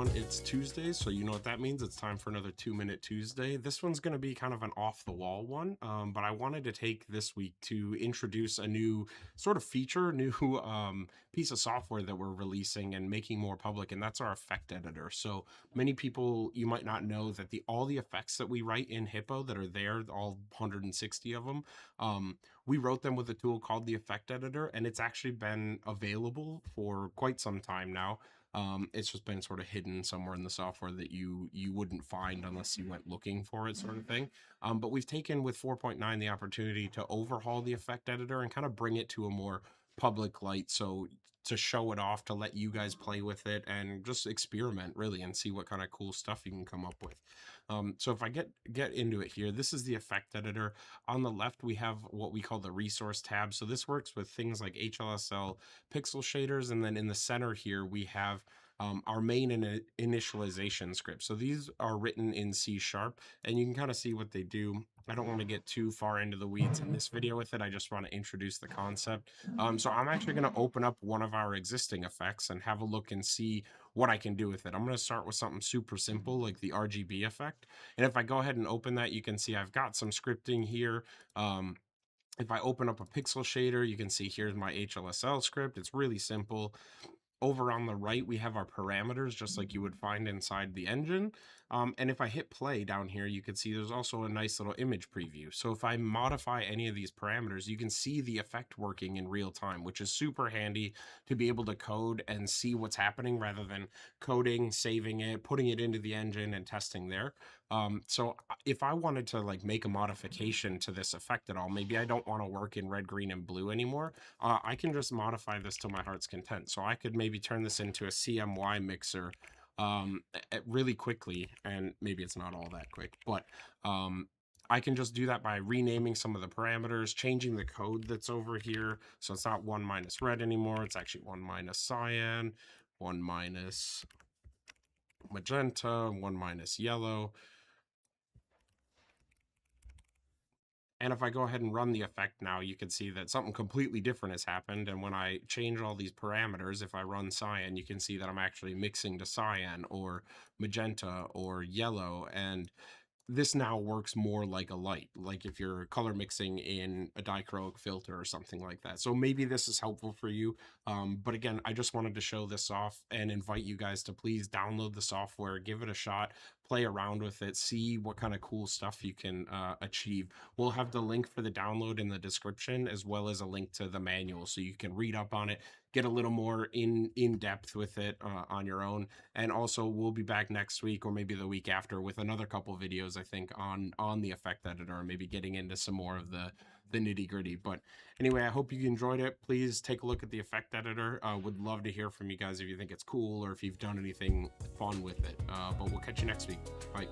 everyone, it's Tuesday, so you know what that means. It's time for another 2-Minute Tuesday. This one's going to be kind of an off-the-wall one, but I wanted to take this week to introduce a new sort of feature, new piece of software that we're releasing and making more public, and that's our effect editor. So many people, you might not know that all the effects that we write in Hippo that are there, all 160 of them, we wrote them with a tool called the effect editor, and it's actually been available for quite some time now. It's just been sort of hidden somewhere in the software that you wouldn't find unless you went looking for it, sort of thing. But we've taken with 4.9 the opportunity to overhaul the effect editor and kind of bring it to a more public light, so to show it off, to let you guys play with it and just experiment really and see what kind of cool stuff you can come up with. So if I get into it here, this is the effect editor. On the left, we have what we call the resource tab. So this works with things like HLSL pixel shaders. And then in the center here, we have our main initialization script. So these are written in C#, and you can kind of see what they do. I don't want to get too far into the weeds in this video with it. I just want to introduce the concept. So I'm actually going to open up one of our existing effects and have a look and see what I can do with it. I'm going to start with something super simple like the RGB effect. And if I go ahead and open that, you can see I've got some scripting here. If I open up a pixel shader, you can see here's my HLSL script. It's really simple. Over on the right, we have our parameters, just like you would find inside the engine. And if I hit play down here, you can see there's also a nice little image preview. So if I modify any of these parameters, you can see the effect working in real time, which is super handy to be able to code and see what's happening rather than coding, saving it, putting it into the engine and testing there. So if I wanted to like make a modification to this effect at all, maybe I don't want to work in red, green, and blue anymore, I can just modify this to my heart's content. So I could maybe turn this into a CMY mixer really quickly, and maybe it's not all that quick, but I can just do that by renaming some of the parameters, changing the code that's over here. So it's not 1 minus red anymore. It's actually 1 minus cyan, 1 minus magenta, 1 minus yellow. And if I go ahead and run the effect now, you can see that something completely different has happened. And when I change all these parameters, if I run cyan, you can see that I'm actually mixing to cyan or magenta or yellow. And this now works more like a light, like if you're color mixing in a dichroic filter or something like that. So maybe this is helpful for you. But again, I just wanted to show this off and invite you guys to please download the software, give it a shot, play around with it, see what kind of cool stuff you can achieve. We'll have the link for the download in the description, as well as a link to the manual so you can read up on it, get a little more in depth with it on your own. And also we'll be back next week or maybe the week after with another couple videos, I think, on the effect editor, and maybe getting into some more of the nitty gritty. But anyway, I hope you enjoyed it. Please take a look at the effect editor. Would love to hear from you guys if you think it's cool or if you've done anything fun with it. But we'll catch you next week. Bye.